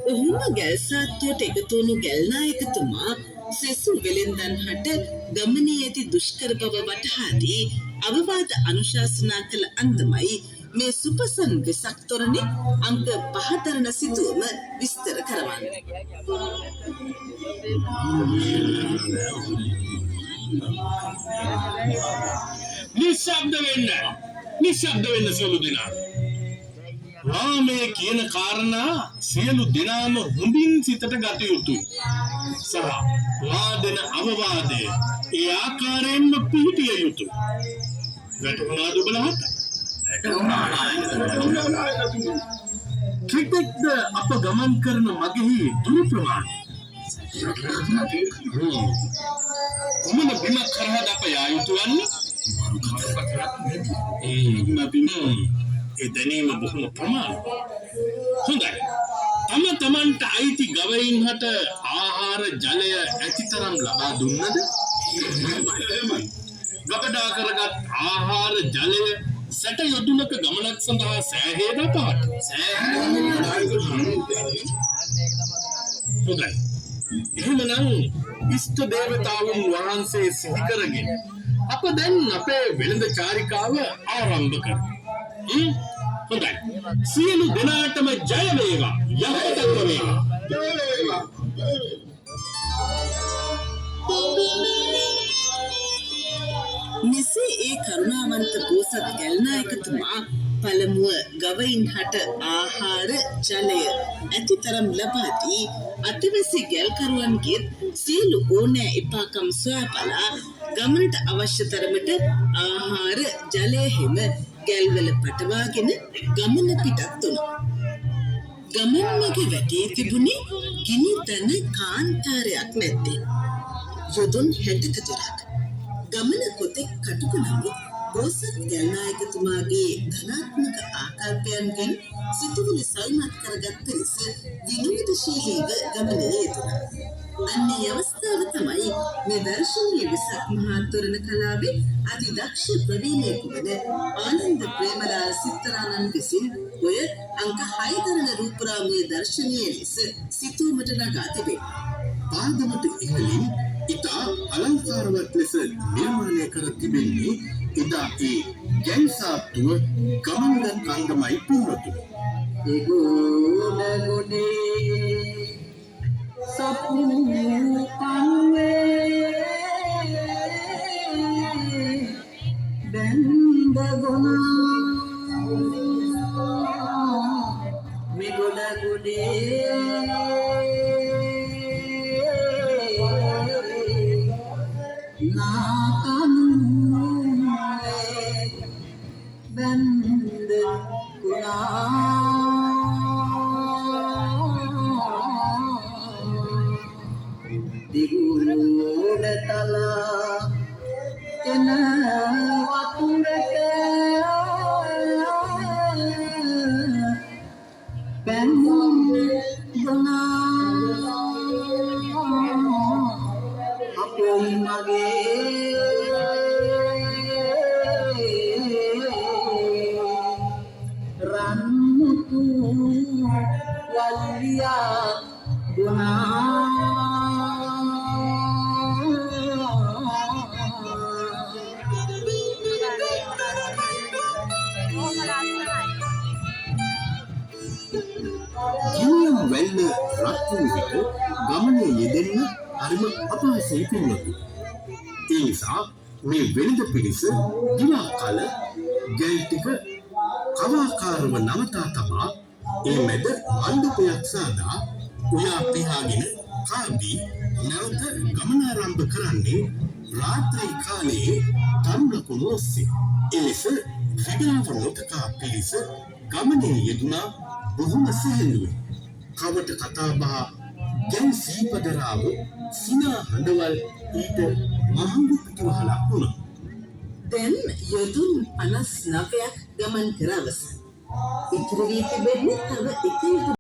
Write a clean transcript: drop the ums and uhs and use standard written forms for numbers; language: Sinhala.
ඔහුම ගැල් සාත්තුවට එකතු වුණු ගැල් නායකතුමා සෙසු වෙළෙන්දන් හට ගමනේ ඇති දුෂ්කර බව වටහා දී අවවාද අනුශාසනා කළ අන්දමයි මේ සුපසන් වෙසක් තොරණේ අංක 5 දරන සිදුවම විස්තර කරවන්නේ. නිශ්ශබ්ද වෙන්න සියලු දෙනා. රාමයේ කියන කාරණා සියලු දෙනාම හොඳින් සිතට ගත යුතුයි. සහ වාදන අවවාදය ඒ ආකාරයෙන්ම පිළිපිය යුතුයි. වැටුණාද ඔබලාට? ක්‍රිකට්ද අප ගමන් කරන මගෙහි දුර ප්‍රමාණය. කුමන බිමක් කරහද අප යා යුතු වන්නේ? ඒ දැනීම බොහොම ප්‍රමාණවත්. හොඳයි. තමන්ට අයිති ගවයින් හට ආහාර ජලය ඇතිතරම් ලබා දුන්නද? ගබඩා කරගත් ආහාර ජලය සැට යොදුනක ගමනක් සඳහා සෑහේද පාට? හොඳයි. එහෙමනම් ඉෂ්ට දේවතාවුන් වහන්සේ සිහි කරගෙන අප දැන් අපේ වෙළඳ චාරිකාව ආරම්භ කරමු. හොඳයි. සියලු දෙනාටම ජය වේවා. යහපතක්ම වේවා. මෙසේ ඒ කරුණාවන්ත පෝසත් ගැල් නායකතුමා පළමුව ගවයින් හට ආහාර ජලය ඇතිතරම් ලබා දී අතිවැසි ගැල්කරුවන්ගේ සියලු ඕනෑ එපාකම් සොයා බලා ගමනට අවශ්‍ය තරමට ආහාර ජලය හිම ගැල්වල පටවාගෙන ගමන පිටත් වුණා. ගමන් මගේ වැටේ තිබුණේ ගිනි තන කාන්තාරයක් නැත්තේ. යොදුන් 60ක දොරක්. ගමන කොතෙක් කටුක නමුත් බෝසත් ගැල් නායකතුමාගේ ධනාත්මක ආකල්පයන්ගෙන් සිතුවිලි සල්මත් කරගත් පිරිස විනෝදශීලීව ගමනේ යෙදුණා. අන්නේ අවස්ථාව තමයි මේ දර්ශනීය වෙසක් මහා තොරණ කලාවේ අතිදක්ෂ ප්‍රවීණයෙකු වන ආනන්ද ප්‍රේමලාල් සිත්තරානන් විසින් ඔය අංක 6 දරන රූපරාමයේ දර්ශනීය ලෙස සිතුවමට නගා තිබෙනවා. පාදමට ඉහළින් ඉතා අලංකාරවත් ලෙස නිර්මාණය කර තිබෙන්නේ එදා ඒ ගැල් සාත්තුව ගමන්ගත් අංගමයි පින්වතුනි. ගොඩ ගොඩේ සපු කන්වේ බැන්ද ගොනා මේ ගොඩ ගොඩේ බැන්ද ගොනා දිගුරුඩ තලා එන වතුරට බැන්ද ගොනා අපොයි මගේ රන්මුතු වල්ලියා ගොනා වැල්ල රත් වූ විට ගමනේ යෙදෙන්න හරිම අපහසුයි පින්වතුනි. ඒ නිසා මේ වෙළඳ පිරිස දිවා කල ගැල් ටික කවාකාරව නවතා තබා ඒ මැද මණ්ඩපයක් සාදා උයා පිහාගෙන කාදී නැවත ගමන ආරම්භ කරන්නේ රාත්‍රී කාලයේ තරුණ ඔස්සේ. එලෙස විඩාව නොතකා පිරිස ගමනේ යෙදුණා බොහොම සැහැල්ලුවෙන්. කවට කතා බහ ගැන් සීපදරාව සිනා හඬවල් ඊට මහඟු පිටවහලක් වුණා. දැන් යොදුන් 59ක් ගමන් කර අවසන්. ඉතිරි වී තිබෙන්නේ තව එක